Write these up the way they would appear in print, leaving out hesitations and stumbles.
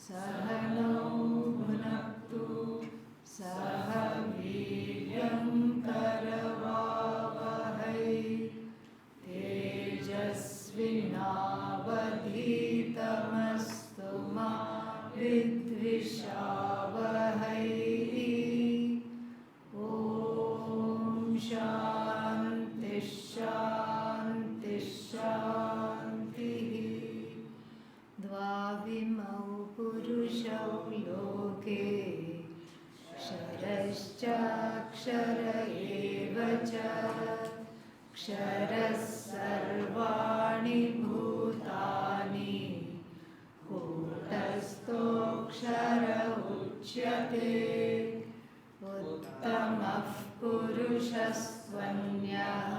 सहनौ भुनक्तु सह वीर्यं करवावहै तेजस्विनावधीतमस्तु मा विद्विषावहै। ॐ शान्ति शान्ति शान्तिः। द्वाविमौ पुरुषौ लोके क्षरश्चाक्षर एव च क्षरः सर्वाणि भूतानि कूटस्थोऽक्षर उच्यते। उत्तमः पुरुषस्त्वन्यः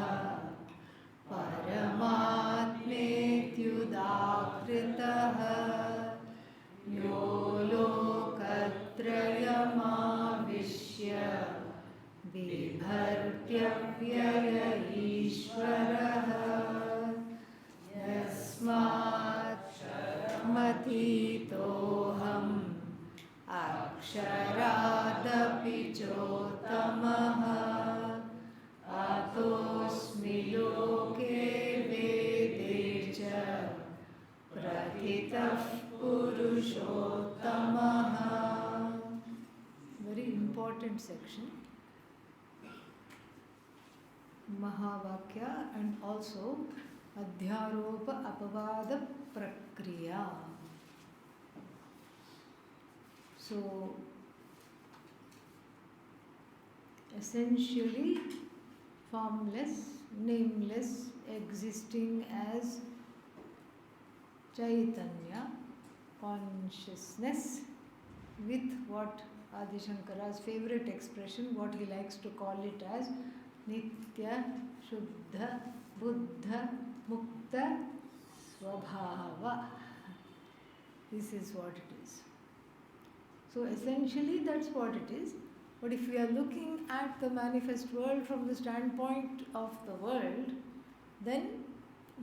परमात्मेत्युदाहृतः यो लोकत्रयमाविश्य बिभर्त्यव्यय ईश्वरः। यस्मात् शर्मतीतोऽहम् अक्षरादपि चोत्तमः अतोऽस्मि लोके वेदे च प्रथितः पुरुषोत्तमः। Very important section. Mahavakya and also Adhyaropa Apavada Prakriya. So, essentially formless, nameless, existing as Chaitanya, consciousness, with what Adi Shankara's favorite expression, what he likes to call it as Nitya, Shuddha, Buddha, Mukta, Swabhava. This is what it is. So essentially that's what it is. But if we are looking at the manifest world from the standpoint of the world, then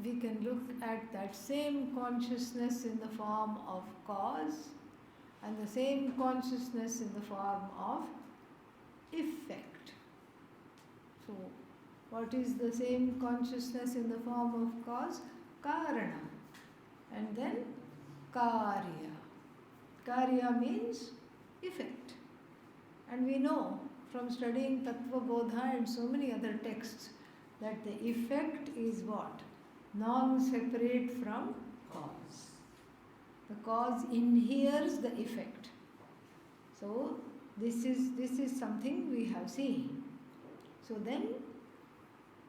we can look at that same consciousness in the form of cause and the same consciousness in the form of effect. So, what is the same consciousness in the form of cause? Karana. And then Karya. Karya means effect. And we know from studying Tattva Bodha and so many other texts that the effect is what? Non-separate from cause. The cause inheres the effect. So this is something we have seen. So then,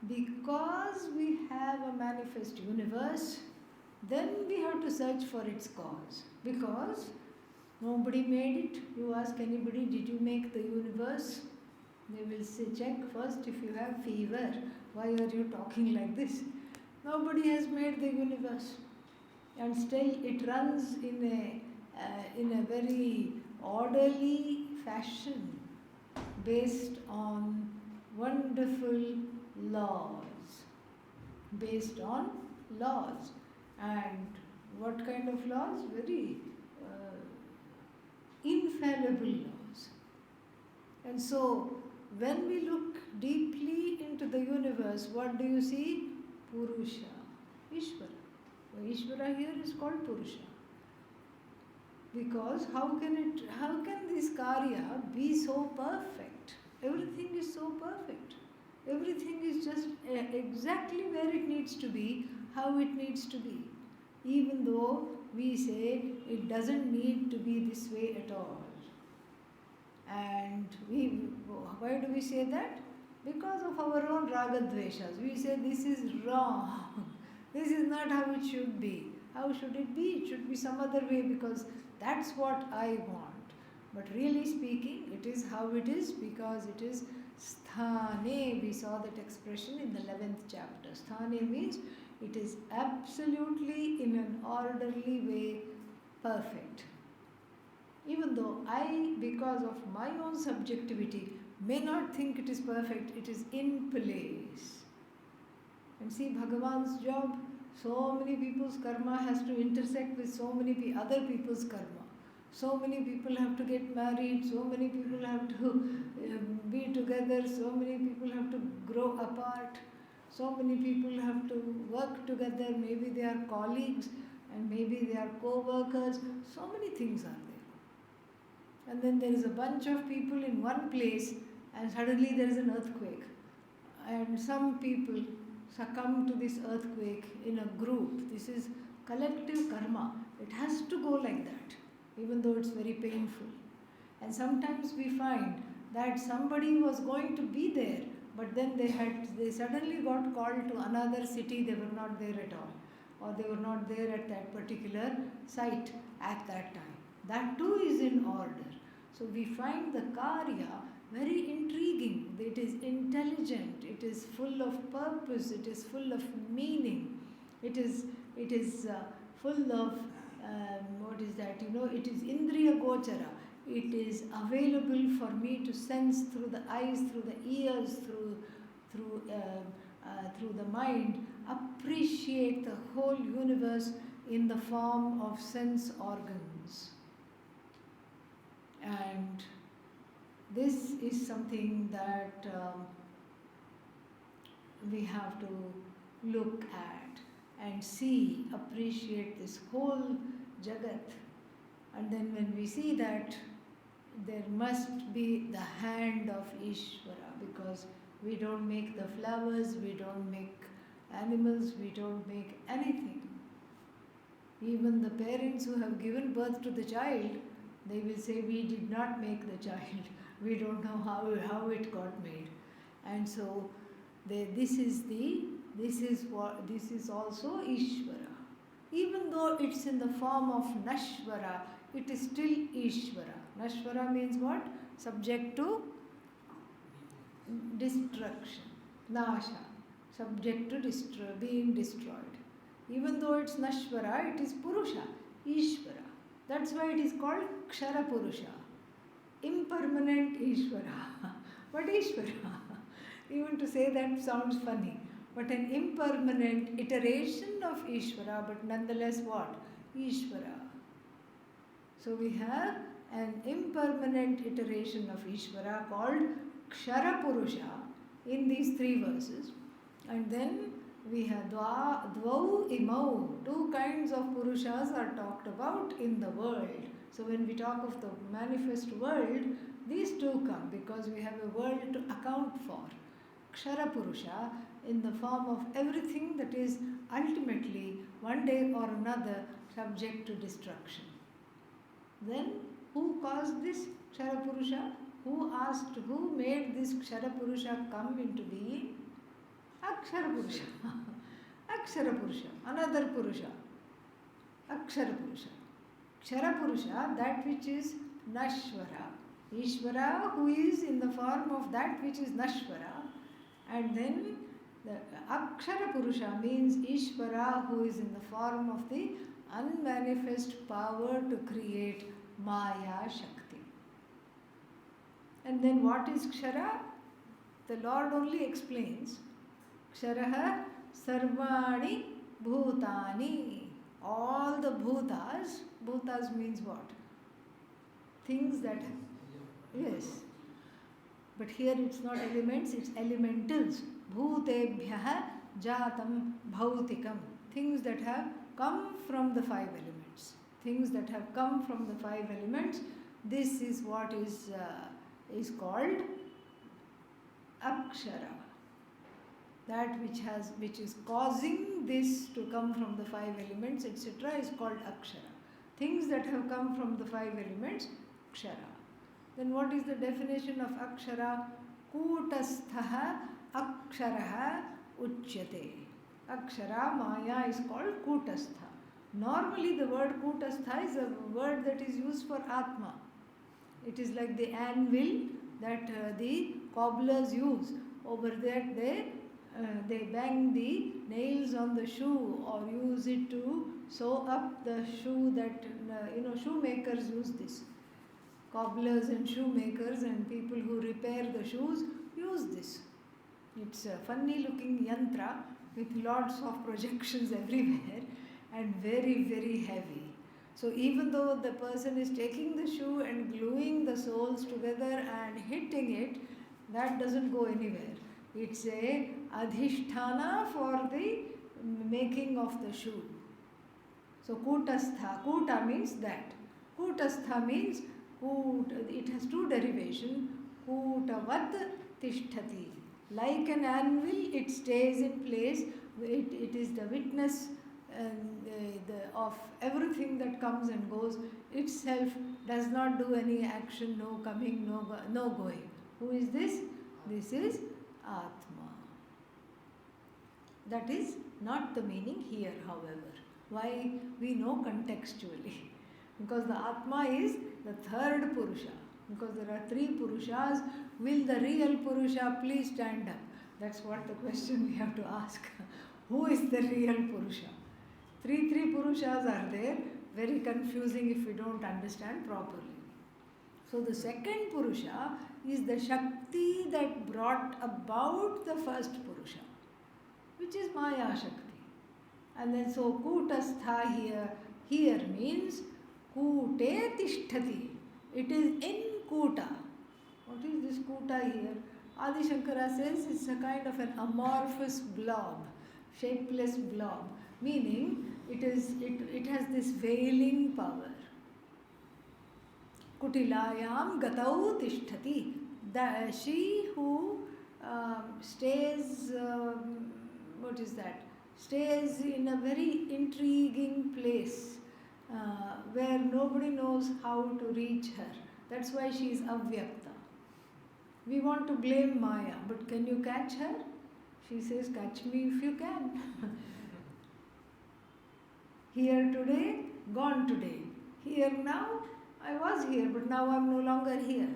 because we have a manifest universe, then we have to search for its cause. Because nobody made it. You ask anybody, did you make the universe? They will say, check first if you have fever. Why are you talking like this? Nobody has made the universe. And still it runs in a very orderly fashion based on wonderful laws. Based on laws. And what kind of laws? Very infallible laws. And so, when we look deeply into the universe, what do you see? Purusha, Ishvara. So Ishvara here is called Purusha. Because how can this Karya be so perfect? Everything is so perfect. Everything is just exactly where it needs to be, how it needs to be. Even though we say it doesn't need to be this way at all. And why do we say that? Because of our own ragadveshas. We say this is wrong. This is not how it should be. How should it be? It should be some other way because that's what I want. But really speaking, it is how it is because it is sthane. We saw that expression in the 11th chapter. Sthane means it is absolutely in an orderly way perfect. Even though I, because of my own subjectivity, may not think it is perfect, it is in place. And see, Bhagavan's job, so many people's karma has to intersect with so many other people's karma. So many people have to get married, so many people have to be together, so many people have to grow apart, so many people have to work together, maybe they are colleagues and maybe they are co-workers, so many things are there. And then there is a bunch of people in one place and suddenly there is an earthquake. And some people succumb to this earthquake in a group. This is collective karma. It has to go like that, even though it's very painful. And sometimes we find that somebody was going to be there, but then they suddenly got called to another city, they were not there at all, or they were not there at that particular site at that time. That too is in order. So we find the karya very intriguing. It is intelligent, it is full of purpose, it is full of meaning, it is full of what is that? It is indriya gochara. It is available for me to sense through the eyes, through the ears, through the mind, appreciate the whole universe in the form of sense organs. And this is something that we have to look at and see, appreciate this whole Jagat. And then when we see that, there must be the hand of Ishvara, because we don't make the flowers, we don't make animals, we don't make anything. Even the parents who have given birth to the child, they will say, we did not make the child. We don't know how it got made. And so this is also Ishvara. Even though it's in the form of Nashvara, it is still Ishvara. Nashvara means what? Subject to destruction. Nasha. Subject to being destroyed. Even though it's Nashvara, it is Purusha, Ishvara. That's why it is called Kshara Purusha. Impermanent Ishvara. What Ishvara? Even to say that sounds funny. But an impermanent iteration of Ishvara, but nonetheless what? Ishvara. So we have an impermanent iteration of Ishvara called Kshara Purusha in these three verses. And then we have Dvau Imau. Two kinds of Purushas are talked about in the world. So when we talk of the manifest world, these two come because we have a world to account for. Kshara Purusha in the form of everything that is ultimately one day or another subject to destruction. Then who caused this Kshara Purusha? Who made this Kshara Purusha come into being? Akshara Purusha. Akshara Purusha, another Purusha. Akshara Purusha. Kshara Purusha, that which is Nashvara. Ishvara, who is in the form of that which is Nashvara. And then the Akshara Purusha means Ishvara, who is in the form of the unmanifest power to create Maya Shakti. And then what is Kshara? The Lord only explains. Ksharaha Sarvani Bhutani. All the bhutas, bhutas means what? Things that, yes. But here it's not elements, it's elementals. Bhutebhyaha jatam bhautikam. Things that have come from the five elements. Things that have come from the five elements. This is what is called Akshara. That which is causing this to come from the five elements, etc., is called Akshara. Things that have come from the five elements, Kshara. Then what is the definition of Akshara? Kutasthaha Aksharaha Uchyate. Akshara, Maya is called Kutastha. Normally the word Kutastha is a word that is used for Atma. It is like the anvil that the cobblers use. Over there they bang the nails on the shoe or use it to sew up the shoe that, shoemakers use this. Cobblers and shoemakers and people who repair the shoes use this. It's a funny looking yantra with lots of projections everywhere and very, very heavy. So even though the person is taking the shoe and gluing the soles together and hitting it, that doesn't go anywhere. It's a adhisthana for the making of the shoe. So kutastha, kuta means that. Kutastha means it has two derivations. Kutavat tishtati. Like an anvil, it stays in place. It is the witness of everything that comes and goes. Itself does not do any action, no coming, no going. Who is this? This is Atma. That is not the meaning here, however. Why? We know contextually. Because the Atma is the third Purusha. Because there are three Purushas. Will the real Purusha please stand up? That's what the question we have to ask. Who is the real Purusha? Three Purushas are there. Very confusing if we don't understand properly. So the second Purusha is the Shakti that brought about the first Purusha, which is Maya Shakti. And then so Kutastha here means Kute Tishtati. It is in Kuta. What is this Kuta here? Adi Shankara says it's a kind of an amorphous blob, shapeless blob, meaning it has this veiling power. Kutilayam gatau tishtati. She who stays, stays in a very intriguing place where nobody knows how to reach her. That's why she is avyakta. We want to blame Maya, but can you catch her? She says, catch me if you can. Here today, gone today. Here now, I was here, but now I'm no longer here.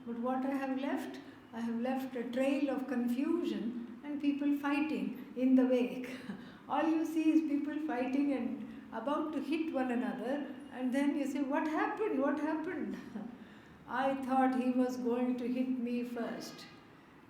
But what I have left a trail of confusion and people fighting in the wake. All you see is people fighting and about to hit one another, and then you say, what happened? What happened? I thought he was going to hit me first.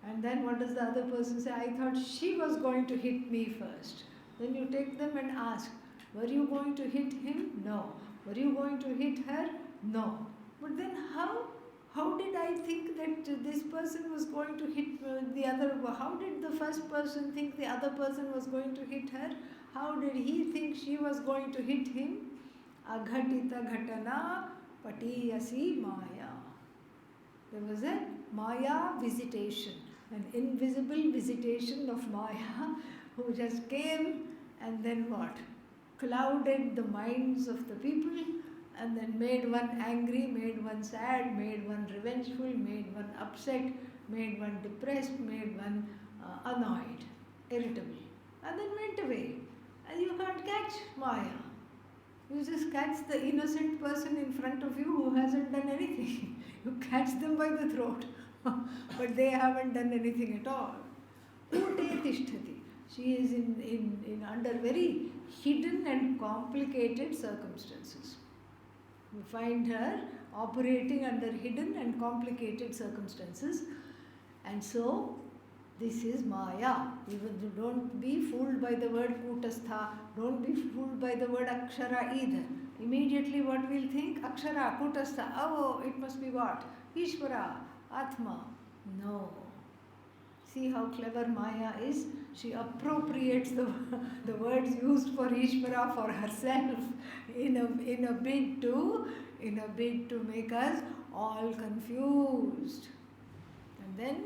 And then what does the other person say? I thought she was going to hit me first. Then you take them and ask, were you going to hit him? No. Were you going to hit her? No. But then how did I think that this person was going to hit the other? How did the first person think the other person was going to hit her? How did he think she was going to hit him? Aghatita ghatana patiyasi maya. There was a Maya visitation, an invisible visitation of Maya who just came and then what? Clouded the minds of the people and then made one angry, made one sad, made one revengeful, made one upset, made one depressed, made one annoyed, irritable, and then went away. And you can't catch Maya. You just catch the innocent person in front of you who hasn't done anything. You catch them by the throat, but they haven't done anything at all. Ute tishtati. She is in under very hidden and complicated circumstances. We find her operating under hidden and complicated circumstances, and so this is Maya. Even don't be fooled by the word Kutastha, don't be fooled by the word Akshara either. Immediately what we'll think? Akshara, Kutastha, oh, it must be what? Ishvara, Atma. No. See how clever Maya is? She appropriates the words used for Ishvara for herself in a bid to make us all confused. And then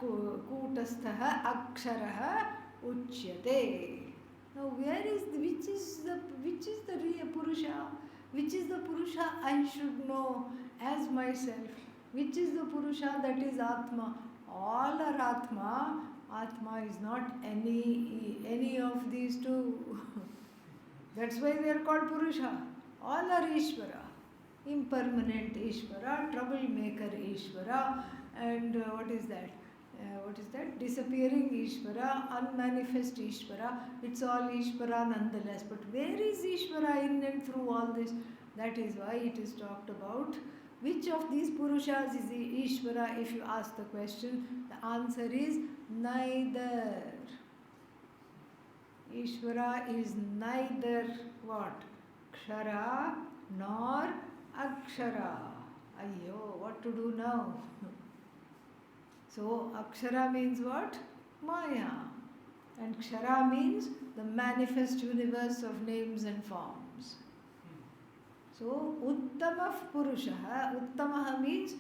Kutastha Aksharaha Uchyate. Now which is the real Purusha? Which is the Purusha I should know as myself? Which is the Purusha that is Atma? All are Atma. Atma is not any of these two. That's why they are called Purusha. All are Ishvara. Impermanent Ishvara, troublemaker Ishvara, and what is that? Disappearing Ishvara, unmanifest Ishvara. It's all Ishvara nonetheless. But where is Ishvara in and through all this? That is why it is talked about. Which of these Purushas is Ishvara? If you ask the question, the answer is neither. Ishvara is neither what? kshara nor akshara. Ayyo, what to do now? So, akshara means what? Maya. And kshara means the manifest universe of names and forms. So, uttama purushaha, uttamaha means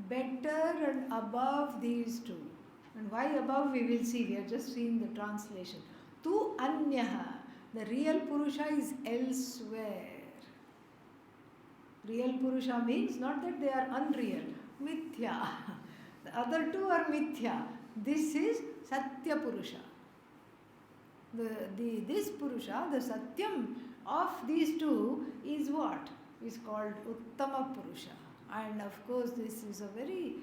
better and above these two. And why above we will see, we are just seeing the translation. Tu anyaha, the real purusha is elsewhere. Real purusha means not that they are unreal, mithya. The other two are mithya. This is satya purusha. This purusha, the satyam of these two is what? Is called uttama purusha. And of course this is a very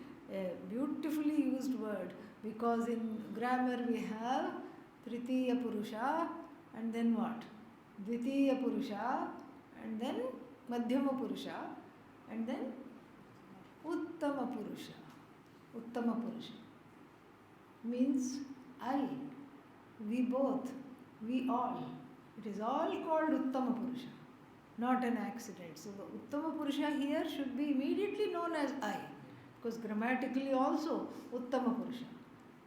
beautifully used word, because in grammar we have tritiya purusha and then what? Dvitiya purusha and then madhyama purusha and then uttama purusha. Uttama purusha means I, we both, we all. It is all called uttama purusha, not an accident. So the uttama purusha here should be immediately known as I, because grammatically also uttama purusha.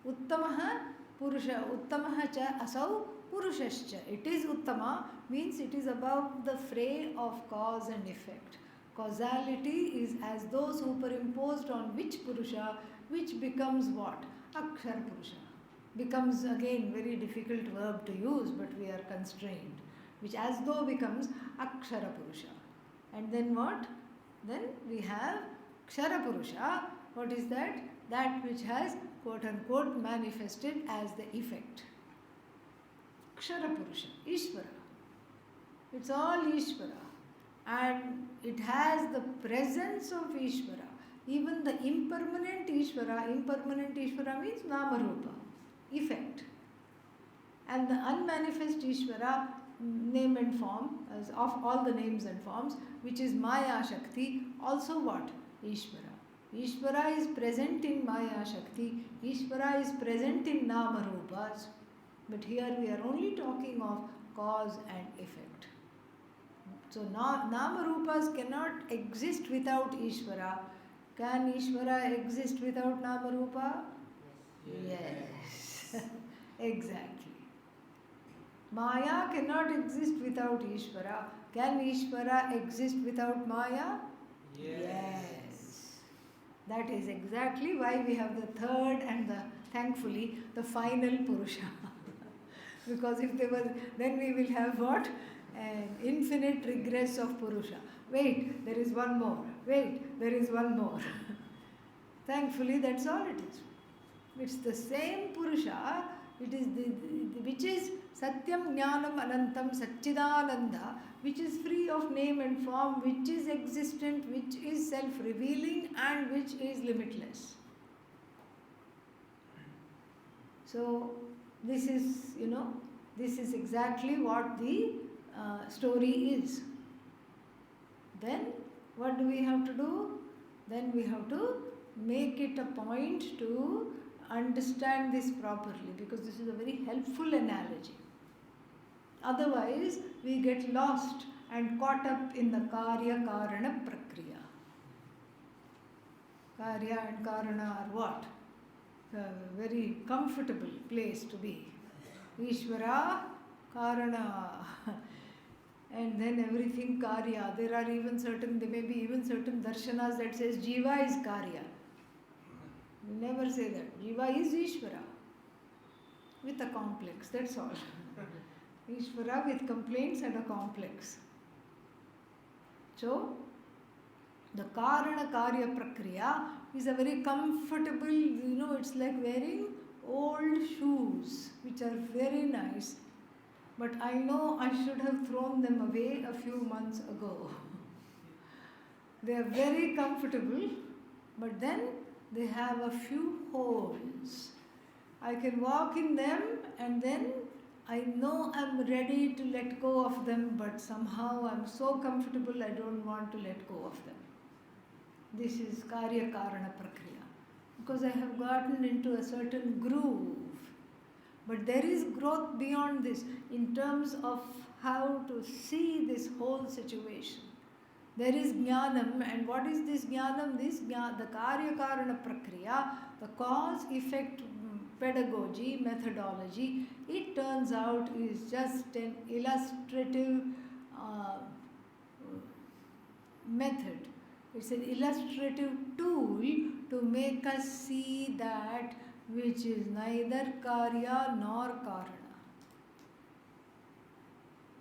Uttamaha purusha, uttamaha cha asau purushascha. It is uttama means it is above the fray of cause and effect. Causality is as though superimposed on which purusha, which becomes what? Akshara purusha. Becomes again very difficult verb to use, but we are constrained. Which as though becomes akshara purusha. And then what? Then we have kshara purusha. What is that? That which has quote unquote manifested as the effect. Kshara purusha, Ishvara. It's all Ishvara. And it has the presence of Ishvara. Even the impermanent Ishvara means Namarupa, effect. And the unmanifest Ishvara, name and form, as of all the names and forms, which is Maya Shakti, also what? Ishvara. Ishvara is present in Maya Shakti, Ishvara is present in Namarupas, but here we are only talking of cause and effect. So Namarupas cannot exist without Ishvara. Can Ishvara exist without Namarupa? Yes. Exactly. Maya cannot exist without Ishvara. Can Ishvara exist without Maya? Yes. That is exactly why we have the third and thankfully the final Purusha. Because if there was, then we will have what? An infinite regress of Purusha. Wait, there is one more. Wait, there is one more. Thankfully, that's all it is. It's the same Purusha. It is which is Satyam Jnanam Anantam Satchidananda, which is free of name and form, which is existent, which is self-revealing, and which is limitless. So, this is, this is exactly what the story is. Then, what do we have to do? Then we have to make it a point to understand this properly, because this is a very helpful analogy. Otherwise, we get lost and caught up in the Karya Karana Prakriya. Karya and Karana are what? A very comfortable place to be. Ishvara, Karana, and then everything Karya. There are even there may be even certain darshanas that says Jiva is Karya. We never say that. Jiva is Ishvara with a complex, that's all. Ishvara with complaints and a complex. So, the Karana Karya Prakriya is a very comfortable, it's like wearing old shoes, which are very nice. But I know I should have thrown them away a few months ago. They are very comfortable, but then they have a few holes. I can walk in them and then I know I'm ready to let go of them, but somehow I'm so comfortable I don't want to let go of them. This is Karya Karana Prakriya. Because I have gotten into a certain groove. But there is growth beyond this in terms of how to see this whole situation. There is jnanam, and what is this jnanam? The karya-karana prakriya, the cause-effect pedagogy, methodology, it turns out is just an illustrative method. It's an illustrative tool to make us see that which is neither karya nor karana.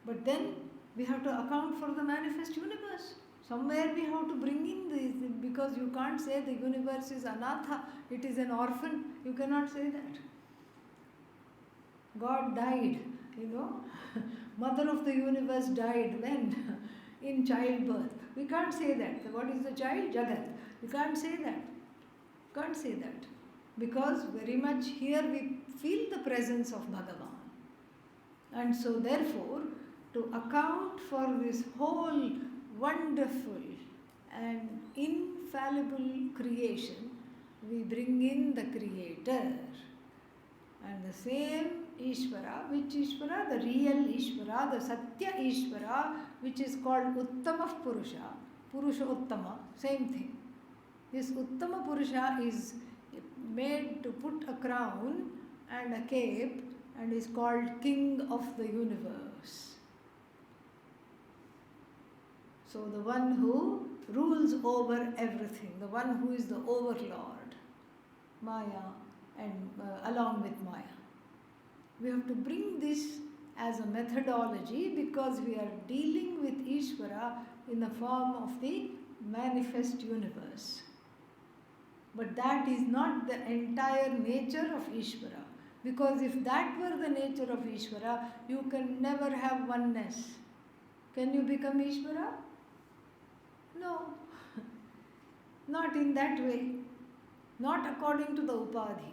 But then we have to account for the manifest universe. Somewhere we have to bring in this, because you can't say the universe is anatha, it is an orphan. You cannot say that. God died, Mother of the universe died when? In childbirth. We can't say that. What is the child? Jagat. We can't say that. Can't say that. Because very much here we feel the presence of Bhagavan. And so therefore, to account for this whole wonderful and infallible creation, we bring in the Creator. And the same Ishvara, which Ishvara? The real Ishvara, the Satya Ishvara, which is called Uttama Purusha, Purusha Uttama, same thing. This Uttama Purusha is made to put a crown and a cape and is called King of the Universe. So the one who rules over everything, the one who is the overlord, Maya, and along with Maya. We have to bring this as a methodology because we are dealing with Ishvara in the form of the manifest universe. But that is not the entire nature of Ishvara. Because if that were the nature of Ishvara, you can never have oneness. Can you become Ishvara? No. Not in that way. Not according to the Upadhi.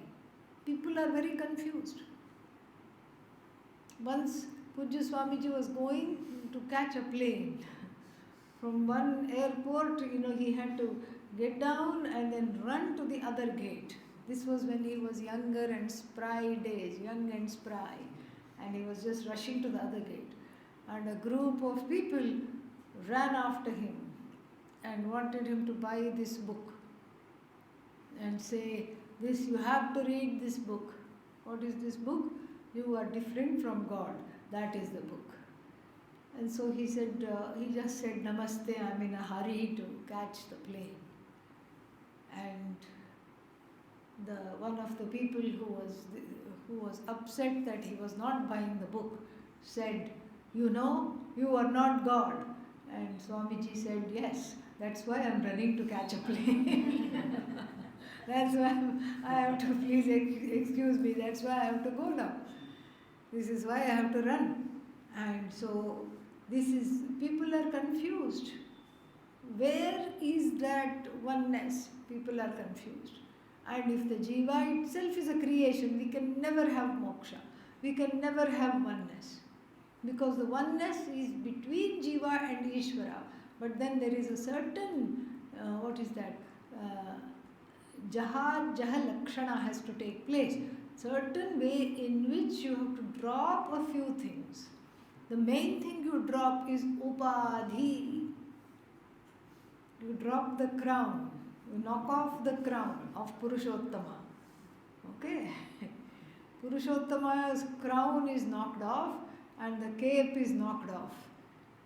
People are very confused. Once Pujya Swamiji was going to catch a plane. From one airport, he had to get down and then run to the other gate. This was when he was younger and spry days, young and spry. And he was just rushing to the other gate. And a group of people ran after him and wanted him to buy this book. And say, you have to read this book. What is this book? You are different from God. That is the book. And so he said, he just said, Namaste, I'm in a hurry to catch the plane. And one of the people who was upset that he was not buying the book said, you are not God. And Swamiji said, yes, that's why I'm running to catch a plane. That's why I have to, please excuse me, that's why I have to go now. This is why I have to run. And so people are confused. Where is that oneness? People are confused. And if the Jiva itself is a creation, we can never have moksha. We can never have oneness. Because the oneness is between Jiva and Ishvara. But then there is a certain, Jaha Lakshana has to take place. Certain way in which you have to drop a few things. The main thing you drop is Upadhi. You drop the crown. You knock off the crown of Purushottama. Okay? Purushottama's crown is knocked off and the cape is knocked off.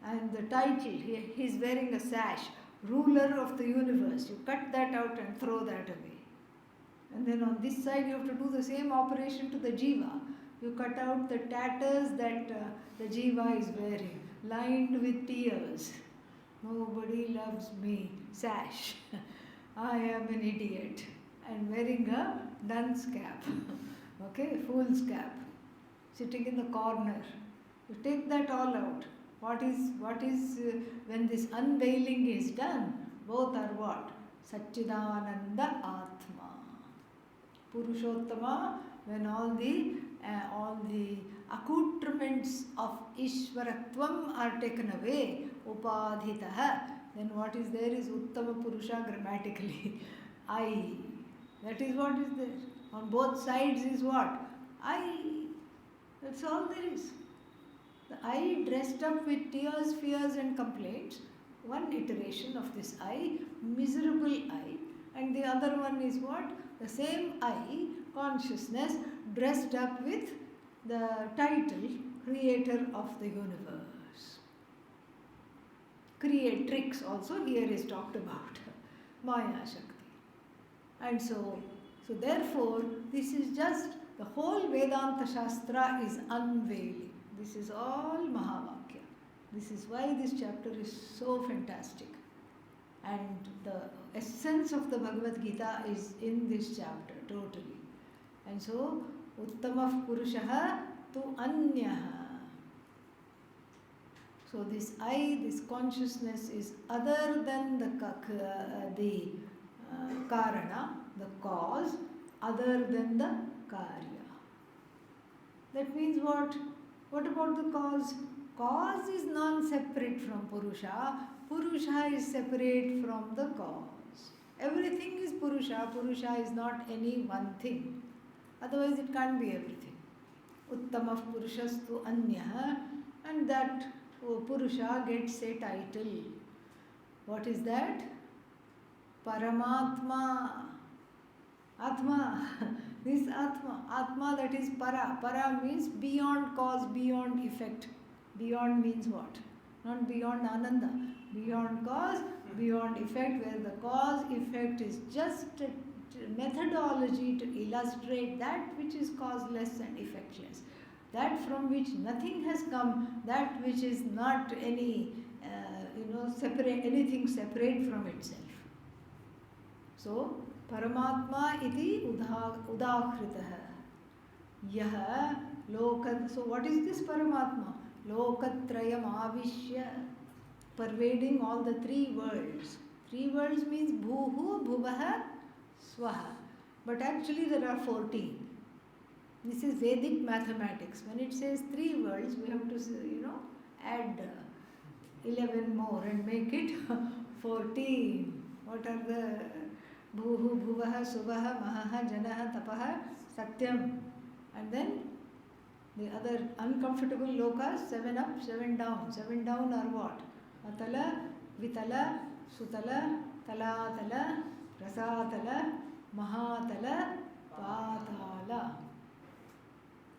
And the title, he is wearing a sash, ruler of the universe. You cut that out and throw that away. And then on this side you have to do the same operation to the Jiva. You cut out the tatters that the Jiva is wearing, lined with tears. Nobody loves me, sash. I am an idiot. And wearing a dunce cap, okay, fool's cap, sitting in the corner. You take that all out. What is when this unveiling is done, both are what? Satchidananda Atma. Purushottama, when all the accoutrements of Ishvaratvam are taken away, Upadhitaha, then what is there is Uttama Purusha grammatically. I. That is what is there. On both sides is what? I. That's all there is. The I dressed up with tears, fears and complaints. One iteration of this I, miserable I. And the other one is what? The same I, consciousness, dressed up with the title, creator of the universe. Creatrix also here is talked about. Maya Shakti. And so therefore, this is just, the whole Vedanta Shastra is unveiling. This is all Mahavakya. This is why this chapter is so fantastic. And the essence of the Bhagavad Gita is in this chapter, totally. And so, Uttamah Purushaha tu Anyaha. So this I, this consciousness is other than the Karana, the cause, other than the Karya. That means what? What about the cause? Cause is non-separate from Purusha. Purusha is separate from the cause. Everything is Purusha. Purusha is not any one thing. Otherwise it can't be everything. Uttamah Purushastu Anyaha, and that Purusha gets a title. What is that? Paramatma. Atma. This Atma. Atma, that is Para. Para means beyond cause, beyond effect. Beyond means what? Not beyond Ananda. Beyond cause, beyond effect, where the cause effect is just a methodology to illustrate that which is causeless and effectless. That from which nothing has come, that which is not any, separate, anything separate from itself. So, Paramatma iti udakhritaha. Yaha lokat. So, what is this Paramatma? Lokatrayam avishya, pervading all the three worlds. Three worlds means bhuhu, bhuvaha, swaha. But actually there are 14. This is Vedic mathematics. When it says three worlds, we have to, add 11 more and make it 14. What are the bhuhu, bhuvaha, suvaha, mahaha, janaha, tapaha, satyam. And then the other uncomfortable lokas, 7 up, 7 down. 7 down are what? Atala, vitala, sutala, talatala, rasatala, mahatala, patala.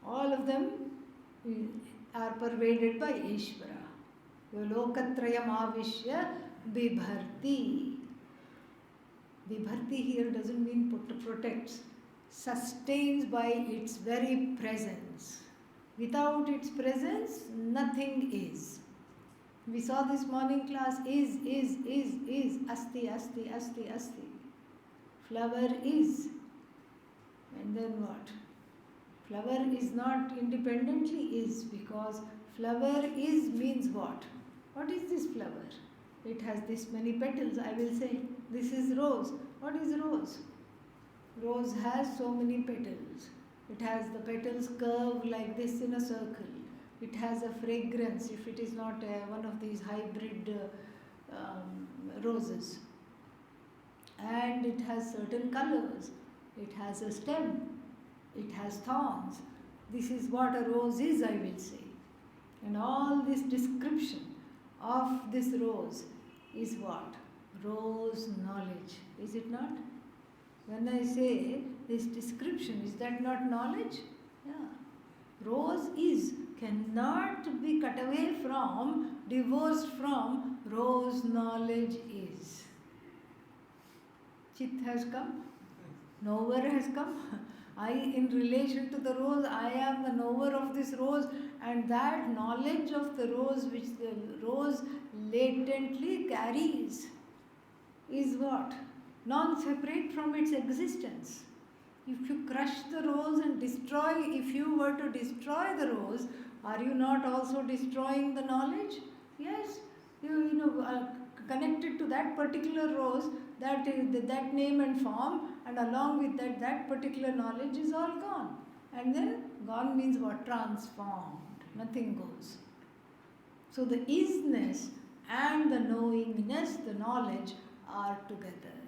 All of them are pervaded by Ishvara. Lokatrayam avishya bibharti. Bibharti here doesn't mean protects. Sustains by its very presence. Without its presence, nothing is. We saw this morning class, is, asti, asti, asti, asti. Flower is. And then what? Flower is not independently is, because flower is means what? What is this flower? It has this many petals, I will say. This is rose. What is rose? Rose has so many petals. It has the petals curve like this in a circle. It has a fragrance if it is not one of these hybrid roses. And it has certain colors. It has a stem. It has thorns. This is what a rose is, I will say. And all this description of this rose is what? Rose knowledge. Is it not? When I say this description, is that not knowledge? Yeah. Rose is, cannot be cut away from, divorced from, rose knowledge is. Chit has come, knower has come. I, in relation to the rose, I am the knower of this rose, and that knowledge of the rose which the rose latently carries is what? Non-separate from its existence. If you crush the rose and destroy, if you were to destroy the rose, are you not also destroying the knowledge? Yes. Connected to that particular rose, that name and form, and along with that particular knowledge is all gone. And then gone means what? Transformed. Nothing goes. So the isness and the knowingness, the knowledge, are together.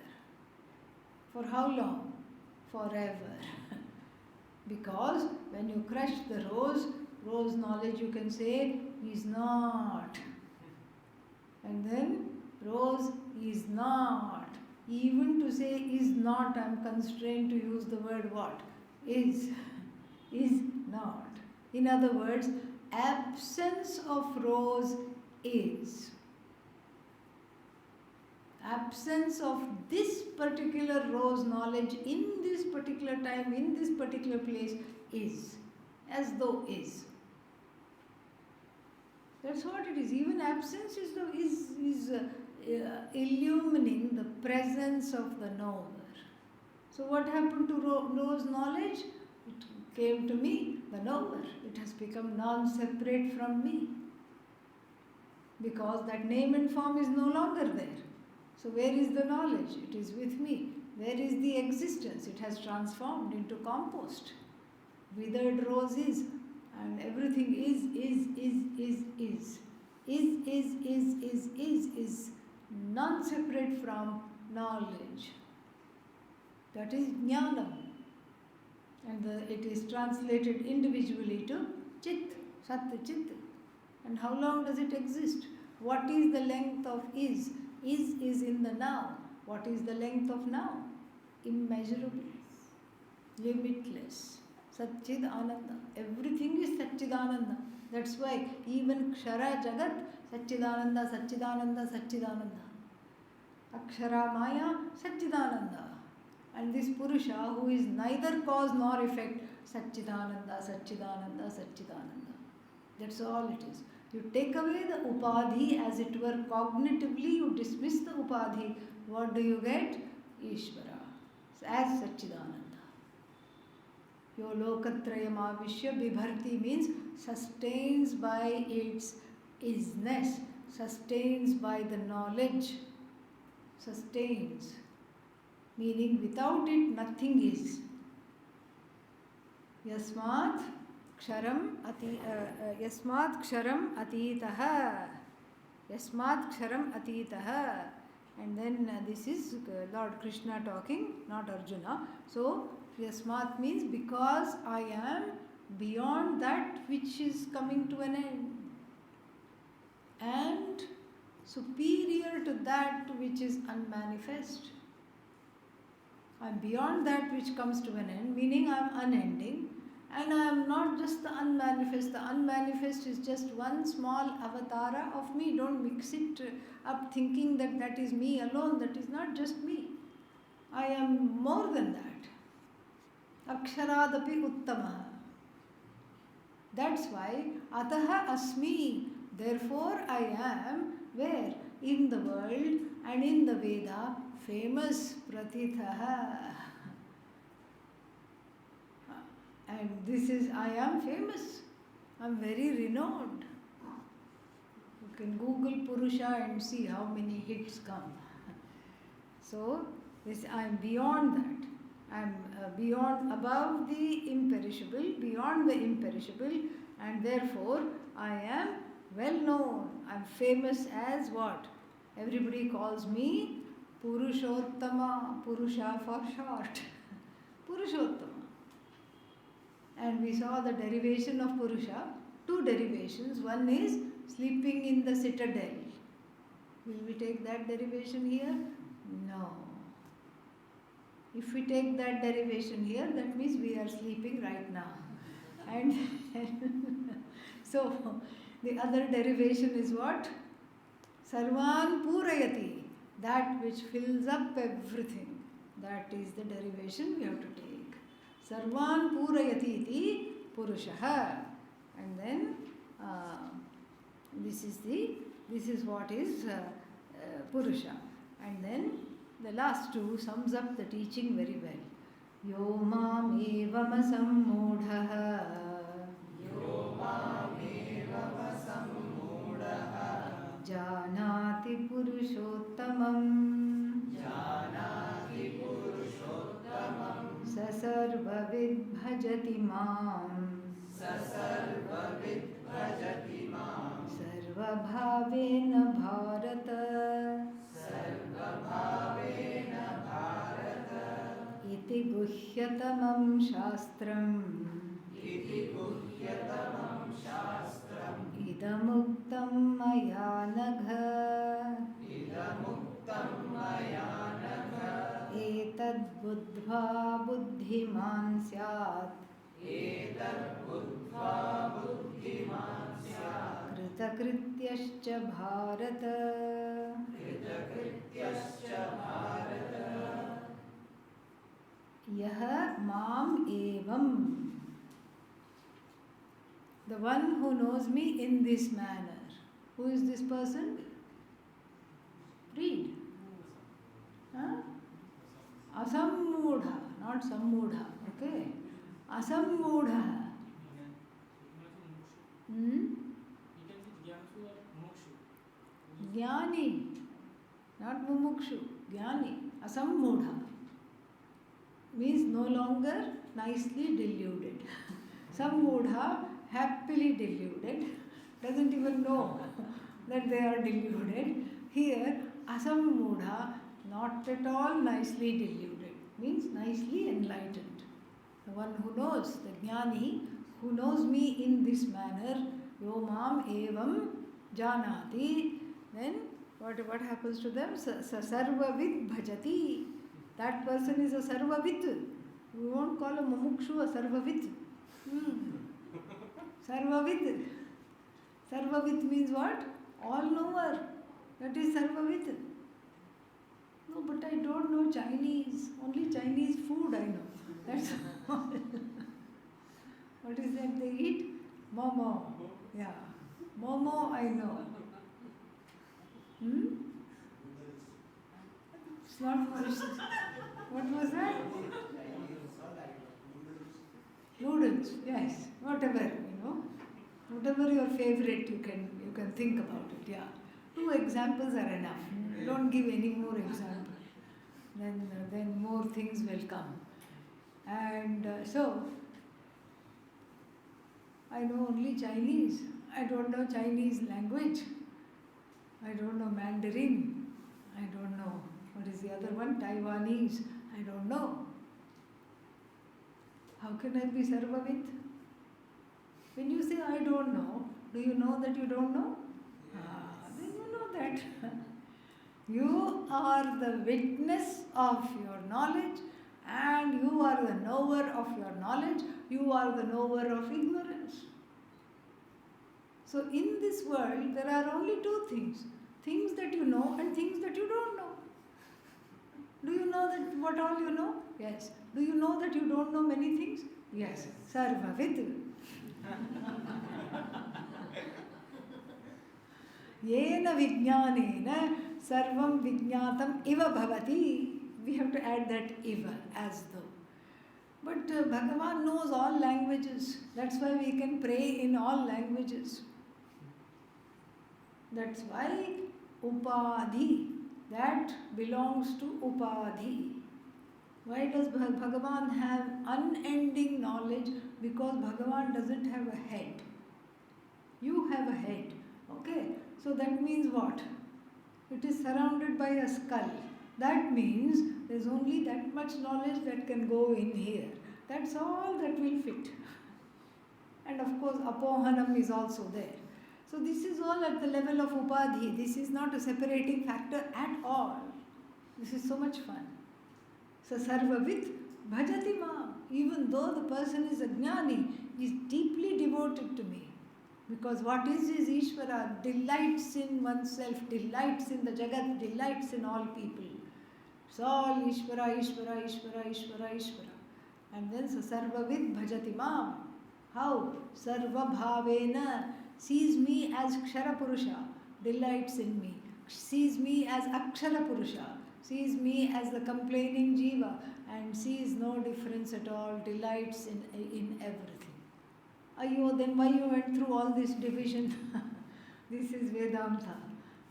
For how long? Forever. Because when you crush the rose, Rose knowledge you can say is not. And then rose is not. Even to say is not, I am constrained to use the word what? Is. Is not. In other words, absence of rose is. Absence of this particular rose knowledge in this particular time, in this particular place is. As though is. That's what it is. Even absence is illumining the presence of the knower. So what happened to rose knowledge? It came to me, the knower. It has become non-separate from me. Because that name and form is no longer there. So where is the knowledge? It is with me. Where is the existence? It has transformed into compost. Withered rose is, and everything is. Is non-separate from knowledge. That is jnanam. And it is translated individually to chit, sat chit. And how long does it exist? What is the length of is? Is in the now. What is the length of now? Immeasurable, limitless. Satchid Ananda. Everything is Satchidananda. That's why even Kshara Jagat, Satchidananda, Satchidananda, Satchidananda. Akshara Maya, Satchidananda. And this Purusha who is neither cause nor effect, Satchidananda, Satchidananda, Satchidananda. That's all it is. You take away the upadhi, as it were, cognitively you dismiss the upadhi. What do you get? Ishvara. As Satchidananda. Yo lokatrayam avishya bibharti means sustains by its isness, sustains by the knowledge, sustains. Meaning without it nothing is. Yasmat ksharam atitaha. Yasmat ksharam atitaha. And then this is Lord Krishna talking, not Arjuna. So Yasmat means because I am beyond that which is coming to an end. And superior to that which is unmanifest. I am beyond that which comes to an end, meaning I am unending. And I am not just the unmanifest. The unmanifest is just one small avatara of me. Don't mix it up thinking that that is me alone. That is not just me. I am more than that. Aksharaadapi uttamaha. That's why ataha asmi. Therefore I am where? In the world and in the Veda, famous pratithaha. And this is, I am famous. I am very renowned. You can Google Purusha and see how many hits come. So, this I am beyond that. I am beyond, above the imperishable, beyond the imperishable, and therefore I am well known. I am famous as what? Everybody calls me Purushottama, Purusha for short. Purushottama. And we saw the derivation of Purusha, two derivations. One is sleeping in the citadel. Will we take that derivation here? No. If we take that derivation here, that means we are sleeping right now. And so, the other derivation is what? Sarvan Purayati. That which fills up everything. That is the derivation we have to take. Sarvan Purayati iti Purushaha. And then this is what is Purusha. And then the last two sums up the teaching very well. Yo mam evam samudhaha. Yo mam evam samudhaha. Janati purushottamam. Janati purushottamam. Sasarvavid bhajati mam. Sasarvavid bhajati mam. Sarvabhavena bharata. Sarvabhavena bharata. Iti guhyatamam shastram. Iti guhyatamam idamuktam maya nagha etad buddha buddhiman syat कृतकृत्यश्च Bharat यह माम एवं the one who knows me in this manner. Who is this person? Read. Huh? Asammudha, not sammudha. Okay. Asammudha. Jnani, not mumukshu. Jnani. Asammudha means no longer nicely deluded. Sammudha, happily deluded, doesn't even know that they are deluded. Here, asammudha, not at all nicely deluded, means nicely enlightened. The one who knows, the jnani, who knows me in this manner, yo mam evam janati, then what happens to them? Sarvavid bhajati. That person is a sarvavid. We won't call a mumukshu a sarvavid. Sarvavid. Sarvavid means what? All knower. That is sarvavid. No, but I don't know Chinese. Only Chinese food I know. That's all. What is that they eat? Momo. Yeah. Momo I know. It's not fish. What was that? Noodles. Yes. Whatever, whatever your favorite, you can think about it. Yeah. 2 examples are enough. Don't give any more examples. Then more things will come. And so, I know only Chinese. I don't know Chinese language. I don't know Mandarin. I don't know. What is the other one? Taiwanese. I don't know. How can I be sarvavid? When you say I don't know, do you know that you don't know? Then you know that. You are the witness of your knowledge and you are the knower of your knowledge. You are the knower of ignorance. So in this world, there are only 2 things. Things that you know and things that you don't know. Do you know that what all you know? Yes. Do you know that you don't know many things? Yes. Sarvavid. Yena vijnanena sarvam vijnatam iva bhavati. We have to add that iva, as though. But Bhagavan knows all languages. That's why we can pray in all languages. That's why upadhi, that belongs to upadhi. Why does Bhagavan have unending knowledge? Because Bhagavan doesn't have a head. You have a head. Okay? So that means what? It is surrounded by a skull. That means there's only that much knowledge that can go in here. That's all that will fit. And of course, apohanam is also there. So this is all at the level of upadhi. This is not a separating factor at all. This is so much fun. So sarvavid bhajati ma. Even though the person is a jnani, is deeply devoted to me. Because what is Ishvara? Delights in oneself, delights in the Jagat, delights in all people. It's all Ishvara, Ishvara, Ishvara, Ishvara, Ishvara. And then sarvavid bhajati mam. How? Sarva bhavena, sees me as Kshara Purusha, delights in me. Sees me as Akshara Purusha, sees me as the complaining jiva, and sees no difference at all, delights in everything. Ayyo, then why you went through all this division? This is Vedanta.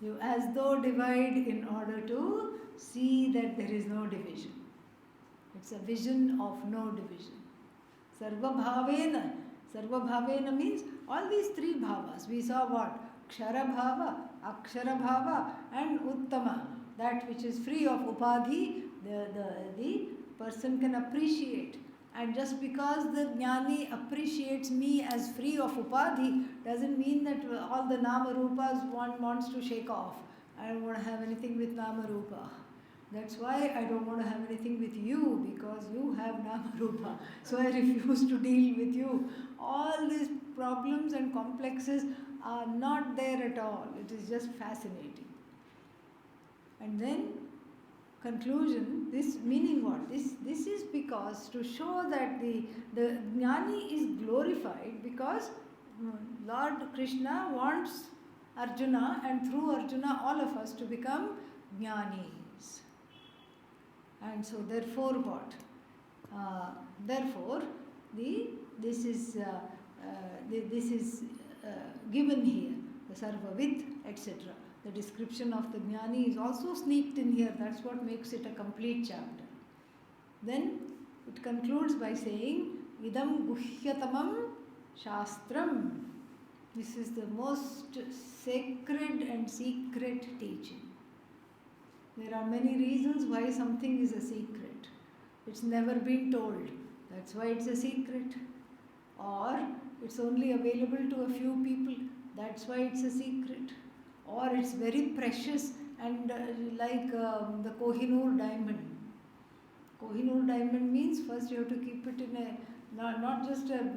You as though divide in order to see that there is no division. It's a vision of no division. Sarva bhavena. Sarva bhavena means all these 3 bhavas. We saw what? Kshara bhava, Akshara bhava and Uttama. That which is free of upadhi, the person can appreciate. And just because the jnani appreciates me as free of upadhi doesn't mean that all the nama rupas one wants to shake off. I don't want to have anything with nama rupa. That's why I don't want to have anything with you, because you have nama rupa. So I refuse to deal with you. All these problems and complexes are not there at all. It is just fascinating. And then conclusion, this meaning what? This is because to show that the jnani is glorified, because Lord Krishna wants Arjuna, and through Arjuna all of us to become jnanis. And so therefore what? Therefore this is given here, the Sarvavit, etc. The description of the jnani is also sneaked in here. That's what makes it a complete chapter. Then it concludes by saying, Idam guhyatamam shastram. This is the most sacred and secret teaching. There are many reasons why something is a secret. It's never been told. That's why it's a secret. Or it's only available to a few people. That's why it's a secret. Or it's very precious and like the Kohinoor diamond. Kohinoor diamond means first you have to keep it in a, not just a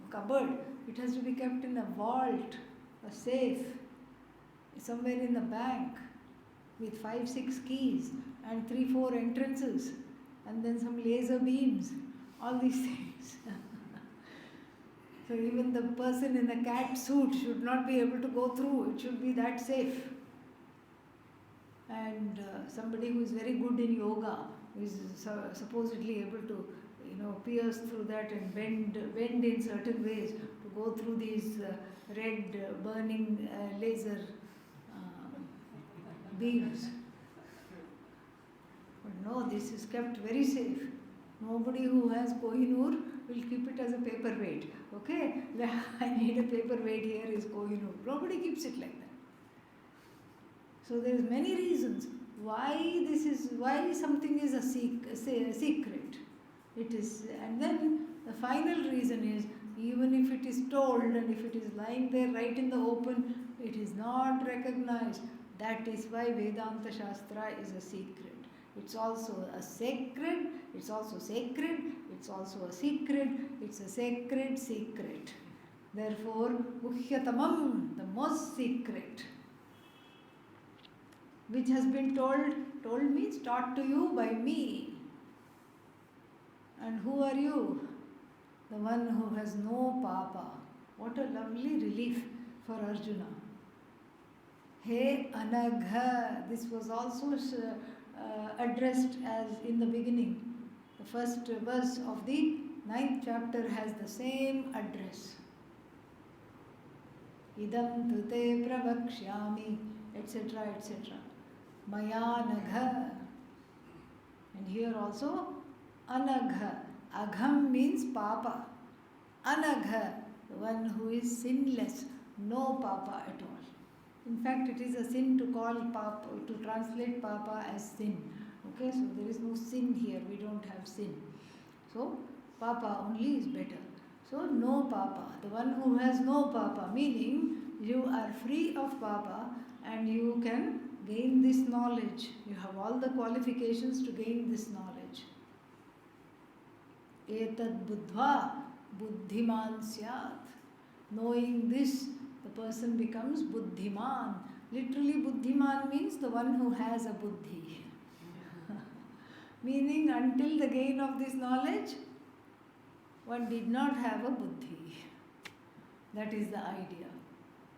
cupboard, it has to be kept in a vault, a safe, somewhere in the bank with 5-6 keys and 3-4 entrances and then some laser beams, all these things. So even the person in a cat suit should not be able to go through. It should be that safe. And somebody who is very good in yoga, who is supposedly able to, pierce through that and bend in certain ways to go through these red burning laser beams. But no, this is kept very safe. Nobody who has Kohinoor will keep it as a paperweight. Okay, I need a paperweight, here is Kohinoor. Nobody keeps it like that. So there is many reasons why something is a secret. It is, and then the final reason is, even if it is told and if it is lying there right in the open, it is not recognized. That is why Vedanta Shastra is a secret. It's also a sacred, it's also sacred, it's also a secret, it's a sacred secret. Therefore, Guhyatamam, the most secret, which has been told means taught to you by me. And who are you? The one who has no papa. What a lovely relief for Arjuna. Hey Anagha, this was also addressed as in the beginning. The first verse of the 9th chapter has the same address. Idam tute pravakshyami, etc., etc. Maya nagha. And here also anagha. Agham means papa. Anagha, the one who is sinless, no papa at all. In fact, it is a sin to call papa, to translate papa as sin. Okay, so there is no sin here, we don't have sin. So, papa only is better. So, no papa, the one who has no papa, meaning you are free of papa and you can gain this knowledge. You have all the qualifications to gain this knowledge. Etad buddhva buddhiman syat. Knowing this, the person becomes buddhiman. Literally, buddhiman means the one who has a buddhi. Meaning, until the gain of this knowledge, one did not have a buddhi. That is the idea.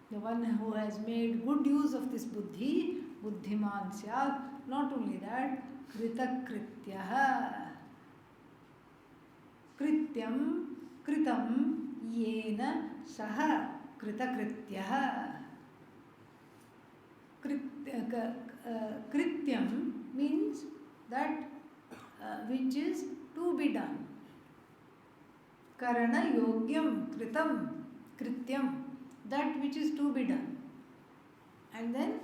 The one who has made good use of this buddhi, buddhiman syat. Not only that, kritakrityaha. Krityam, kritam, yena, saha, kritakrityaha. Krityam means that which is to be done. Karana yogyam, kritam, krityam, that which is to be done. And then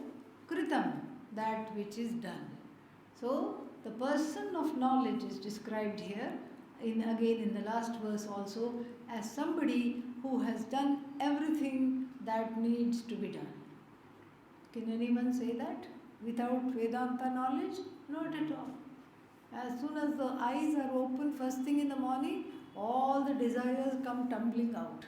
kritam, that which is done. So the person of knowledge is described here again in the last verse also, as somebody who has done everything that needs to be done. Can anyone say that without Vedanta knowledge? Not at all. As soon as the eyes are open first thing in the morning, all the desires come tumbling out.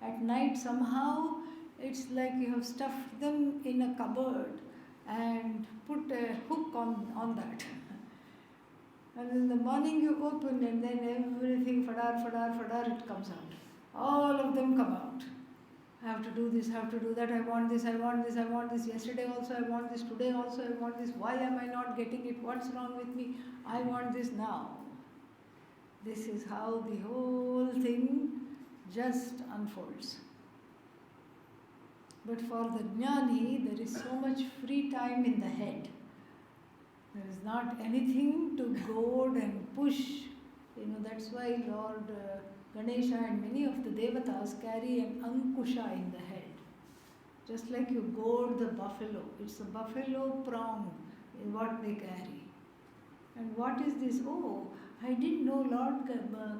At night somehow it's like you have stuffed them in a cupboard and put a hook on that. And in the morning you open and then everything fadar it comes out. All of them come out. I have to do this, I have to do that, I want this, I want this, I want this. Yesterday also I want this, today also I want this. Why am I not getting it? What's wrong with me? I want this now. This is how the whole thing just unfolds. But for the jnani, there is so much free time in the head. There is not anything to goad and push. That's why Lord Ganesha and many of the devatas carry an ankusha in the head. Just like you goad the buffalo. It's a buffalo prong in what they carry. And what is this? Oh, I didn't know Lord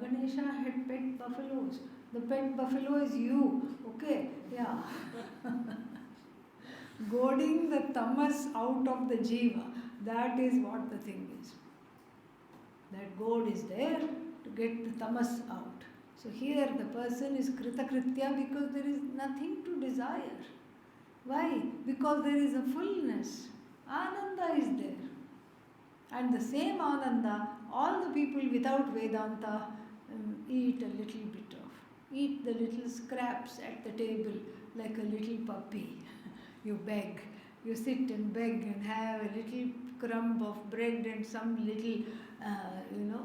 Ganesha had pet buffaloes. The pet buffalo is you. Okay, yeah. Goading the tamas out of the jiva. That is what the thing is. That goad is there to get the tamas out. So here the person is kritakritya because there is nothing to desire. Why? Because there is a fullness. Ananda is there. And the same Ananda, all the people without Vedanta eat a little bit of. Eat the little scraps at the table like a little puppy. You beg. You sit and beg and have a little crumb of bread and some little,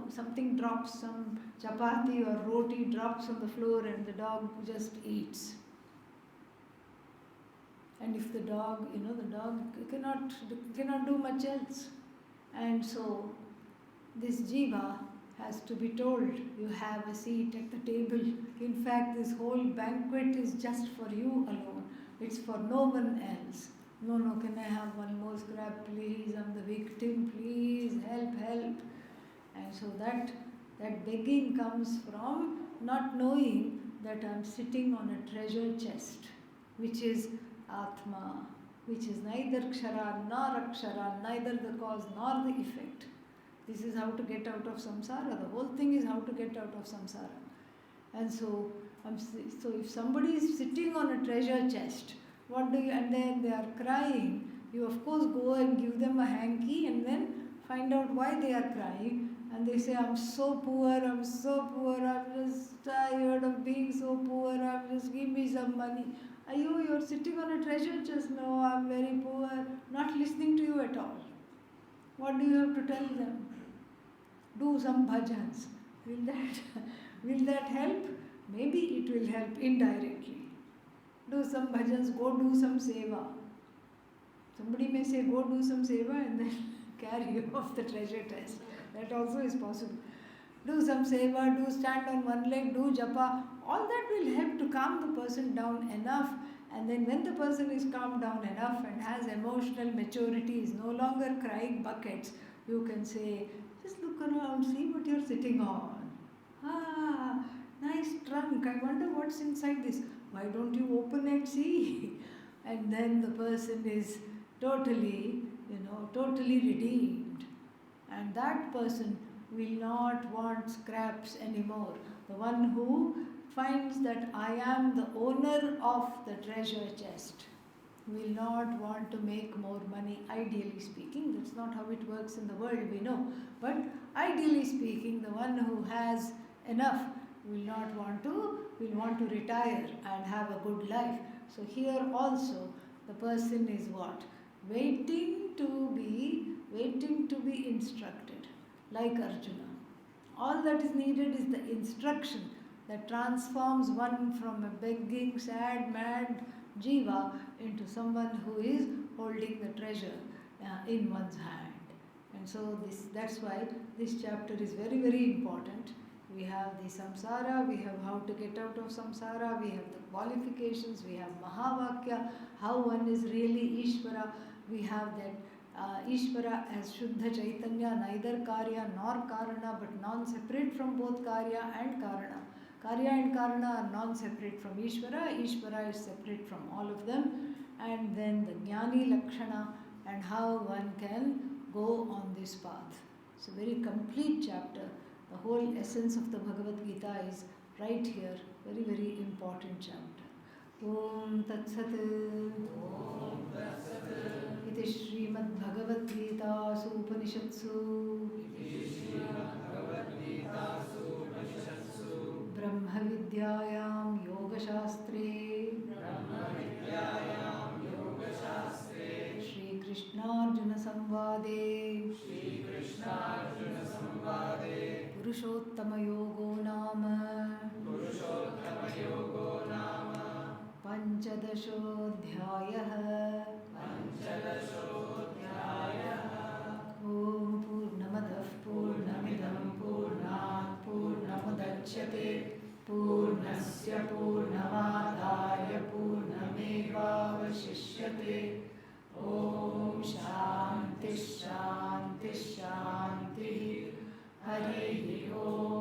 something drops, some chapati or roti drops on the floor and the dog just eats. And if the dog cannot do much else. And so this jiva has to be told, you have a seat at the table. In fact, this whole banquet is just for you alone. It's for no one else. No, can I have one more scrap, please? I'm the victim, please, help. And so that begging comes from not knowing that I'm sitting on a treasure chest, which is Atma, which is neither Kshara nor Akshara, neither the cause nor the effect. This is how to get out of samsara. The whole thing is how to get out of samsara. And so if somebody is sitting on a treasure chest, and then they are crying, you of course go and give them a hanky and then find out why they are crying. And they say, I'm so poor, I'm just tired of being so poor, just give me some money. You're sitting on a treasure chest. No, I'm very poor. Not listening to you at all. What do you have to tell them? Do some bhajans. Will that help? Maybe it will help indirectly. Do some bhajans, go do some seva. Somebody may say, go do some seva and then carry you off the treasure chest. That also is possible. Do some seva, do stand on one leg, do japa. All that will help to calm the person down enough. And then when the person is calmed down enough and has emotional maturity, is no longer crying buckets, you can say, just look around, see what you're sitting on. Ah, nice trunk. I wonder what's inside this. Why don't you open and see? And then the person is totally redeemed. And that person will not want scraps anymore. The one who finds that I am the owner of the treasure chest will not want to make more money, ideally speaking. That's not how it works in the world, we know. But ideally speaking, the one who has enough will want to retire and have a good life. So here also the person is what? Waiting to be instructed, like Arjuna. All that is needed is the instruction that transforms one from a begging, sad, mad jiva into someone who is holding the treasure in one's hand. And so that's why this chapter is very, very important. We have the samsara, we have how to get out of samsara, we have the qualifications, we have Mahavakya, how one is really Ishvara, we have that Ishvara as Shuddha Chaitanya, neither Karya nor Karana, but non-separate from both Karya and Karana. Karya and Karana are non-separate from Ishvara. Ishvara is separate from all of them. And then the Jnani Lakshana and how one can go on this path. It's a very complete chapter. The whole essence of the Bhagavad Gita is right here. Very, very important chapter. Om Tat Sat. Iti Srimad Bhagavad Gita Upanishadsu Brahma Vidyayam Yoga Shastre Shri Krishna Arjuna Samvade Purushottama Yogo Nama Panchadashodhyayah Om Purnamadah Purnamidam Purnat Purnamudachyate Purnasya Purnamadaya Purnamevavashishyate Om Shanti Shanti Shanti Hari Om